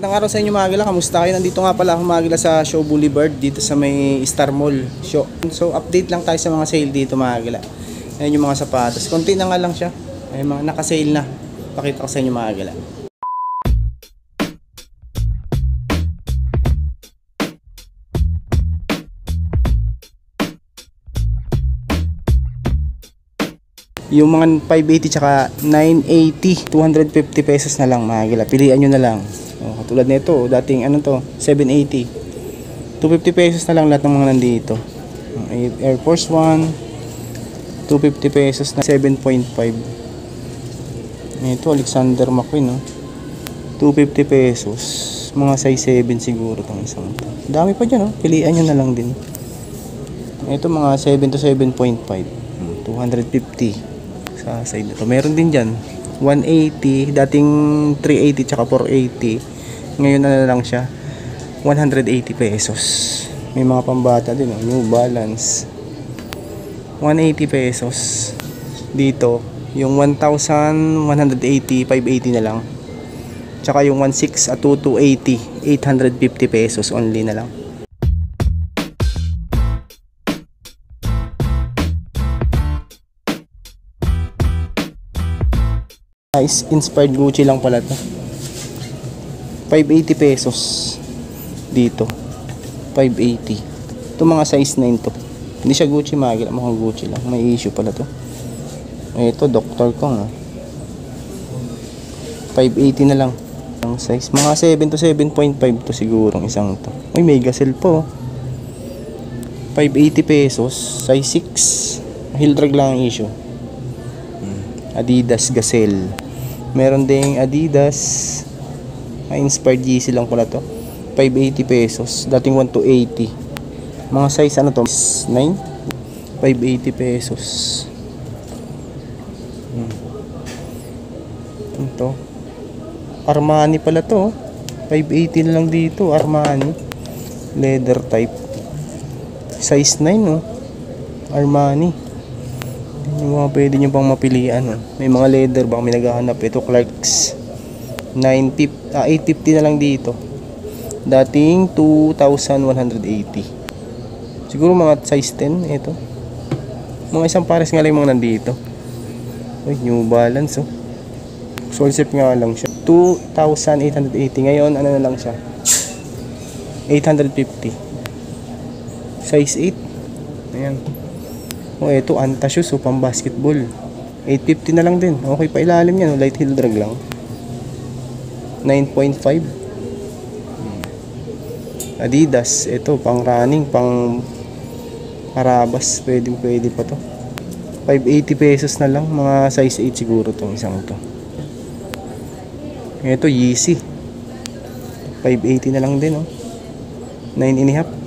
Magandang araw sa inyo mga agila, kamusta kayo? Nandito nga pala ako mga agila sa Show Boulevard dito sa may Star Mall show. So update lang tayo sa mga sale dito mga agila. Ayan yung mga sapatos, konti na nga lang siya. Ayan mga naka-sale na. Pakita ko sa inyo mga agila. Yung mga 580 tsaka 980, 250 pesos na lang mga agila. Pilian nyo na lang. O, katulad nito, dating ano to, 780. 250 pesos na lang lahat ng mga nandito. Air Force 1, 250 pesos na 7.5. Ito, Alexander McQueen, no? 250 pesos. Mga size 7 siguro itong isang ito. Dami pa dyan, no? Pilian nyo na lang din. Ito, mga 7 to 7.5. 250. Sa side na to. Meron din dyan 180, dating 380 tsaka 480. Ngayon na lang siya 180 pesos. May mga pambata din, New Balance 180 pesos. Dito yung 1,180 580 na lang. Tsaka yung 16 at 2280 850 pesos only na lang. Inspired Gucci lang pala to. 580 pesos dito. 580. Ito mga size 9 to. Hindi siya Gucci magil, mukhang Gucci lang. May issue pala to. Ito Dr. Kong. 580 na lang. Ang size mga 7 to 7.5 to siguro isang to. Uy, may gazelle po. 580 pesos, size 6. Heel drag lang ang issue. Adidas Gazelle. Meron ding Adidas Inspired Yeezy lang pala to. 580 pesos. Dating 1 to 80. Mga size ano to? 9. 580 pesos. Ito. Armani pala to. 580 na lang dito. Armani. Leather type. Size 9 no. Armani. Yung mga pwede nyo pang mapilian. May mga leather baka may naghahanap. Ito Clarks 850 na lang dito. Dating 2,180. Siguro mga size 10. Ito mga isang pares nga lang mga nandito. Uy, New Balance Solsep nga lang siya 2,880. Ngayon ano na lang siya 850. Size 8. Ayan. Ito Anta shoes pang basketball 850 na lang din. Okay pa ilalim yan, light heel drag lang. 9.5. Adidas, ito pang running, pang Carabas, pwede pa to. 580 pesos na lang, mga size 8 siguro tong isang to. Ito Yeezy 580 na lang din 9.5.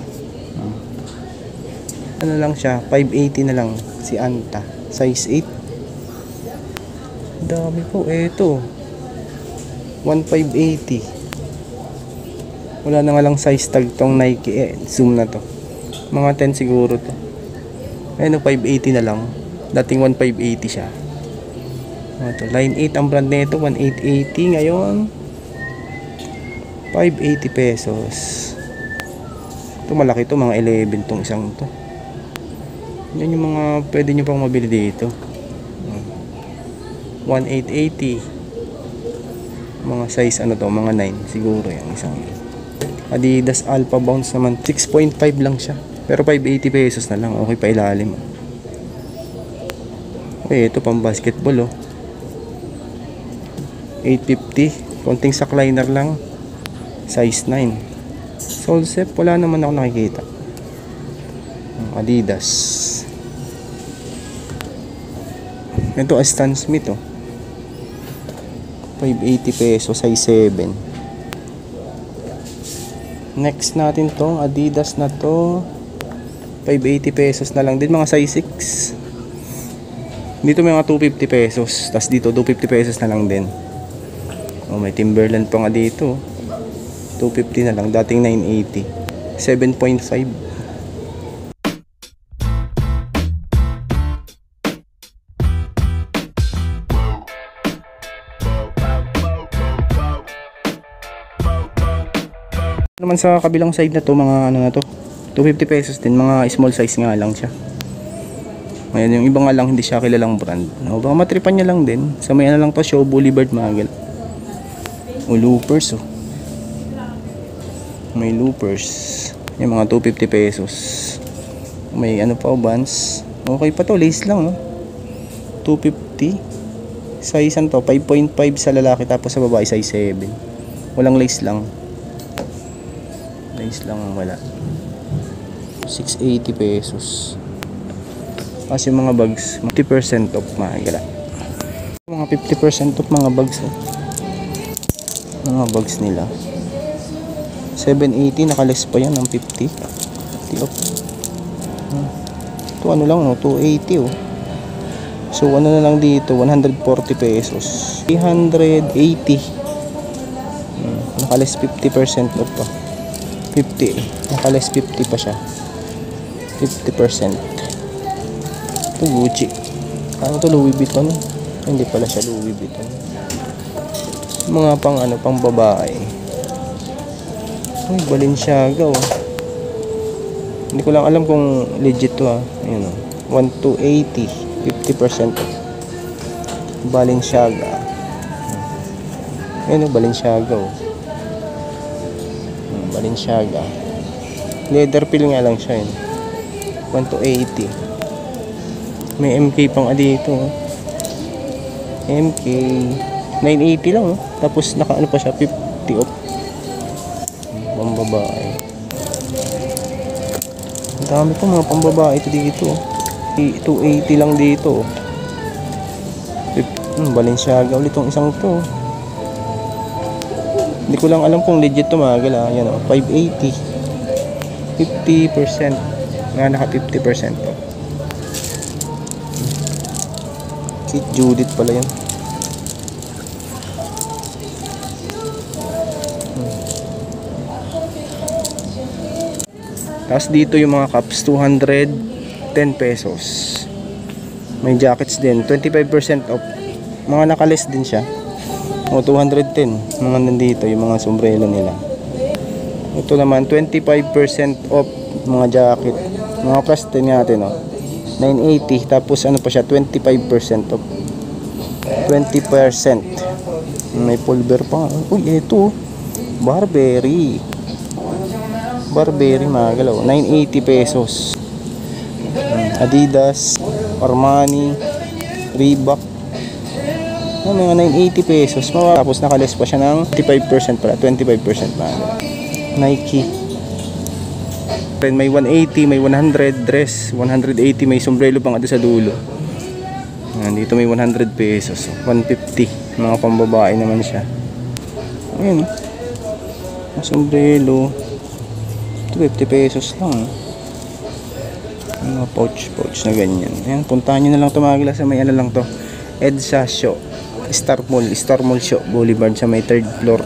Ano lang siya, 580 na lang si Anta, size 8. Dami po. Ito 1,580. Wala na nga lang size tag tong Nike. Zoom na to, mga 10 siguro to. 580 na lang, dating 1,580 siya. Ito line 8 ang brand nito, 1,880. Ngayon 580 pesos. Ito malaki to, mga 11 tong isang to. Yan yung mga pwede nyo pang mabili dito. 1,880. Mga size ano to, mga 9 siguro yung isang. Adidas Alpha Bounce naman 6.5 lang siya, pero 580 pesos na lang. Okay pa ilalim. Okay, ito pang basketball 850. Konting sackliner lang, size 9. Solsep wala naman ako nakikita. Adidas. Ito Stan Smith 580 pesos, size 7. Next natin tong Adidas na to, 580 pesos na lang din, mga size 6. Dito may mga 250 pesos, tas dito 250 pesos na lang din. May Timberland pa nga dito, 250 na lang, dating 980. 7.5. Naman sa kabilang side na to, mga ano na to, 250 pesos din, mga small size nga lang siya. Ngayon yung iba nga lang hindi siya kilalang brand. No, baka matripan niya lang din. Sa may ano lang to, Show Boulevard Magal. O loopers oh. May loopers. Yung mga 250 pesos. May ano pa o bands. Okay pa to, lace lang oh. 250. Size to, 5.5 sa lalaki tapos sa babae size 7. Walang lace lang. Lace lang wala. 680 pesos. Kasi mga bags 50% off mga mga 50% off mga bags oh. Mga bags nila 780, nakaless pa yan ng 50 off. Ito ano lang no, 280 oh. So ano na lang dito, 140 pesos, 380. Nakaless 50% off pa, 50 nakaless 50 pa siya, 50%. Ito Gucci. Ano to, Louis Vuitton? Hindi pala siya Louis Vuitton. Mga pang ano, pang babae. Uy, Balenciaga oh. Hindi ko lang alam kung legit to ah. Ayun oh. 1280, 50% off. Balenciaga. Ayun oh, Balenciaga oh. Balenciaga. Leather feel nga lang siya yun. 1280. May MK pang dito oh. MK 980 lang oh. Tapos naka ano pa siya, 50 off. Pambabae. Ang dami po mga pambabae ito dito oh. 280 lang dito oh. Balenciaga ulit tong isang to. Hindi ko lang alam kung legit to mga gala. Yan oh, 580. 50%. Nga naka 50% oh. Kit Judith pala yan. Tapos dito yung mga cups 210 pesos. May jackets din 25% off. Mga nakaless din siya. O 210. Mga nandito yung mga sombrero nila. Ito naman 25% off mga jacket. Mga price din natin oh. 980 tapos ano pa siya, 25% off. 20%. May pulver pa. Uy, ito Burberry. Burberry mga galaw, 980 pesos. Adidas, Armani, Reebok. Mga 980 pesos. Tapos nakaless pa siya ng 25% pala, 25% mga galaw. Nike. May 180, may 100 dress, 180, may sombrero pang sa dulo. Dito may 100 pesos, 150. Mga pambabae naman siya. Ayun, sombrero 50 pesos lang. Mga pouch na ganyan. Ayan, puntahan nyo na lang ito mga gala sa may ano lang to, EDSA Show, Star Mall Show Boulevard sa may 3rd floor.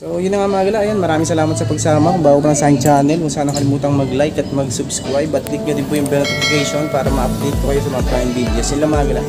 So yun na nga mga gala, ayan, maraming salamat sa pagsama. Kung bago pa lang sa aking channel, kung sana kalimutang mag-like at mag-subscribe at click nyo din po yung bell notification para ma-update po kayo sa mga prime videos. Yun lang mga gala.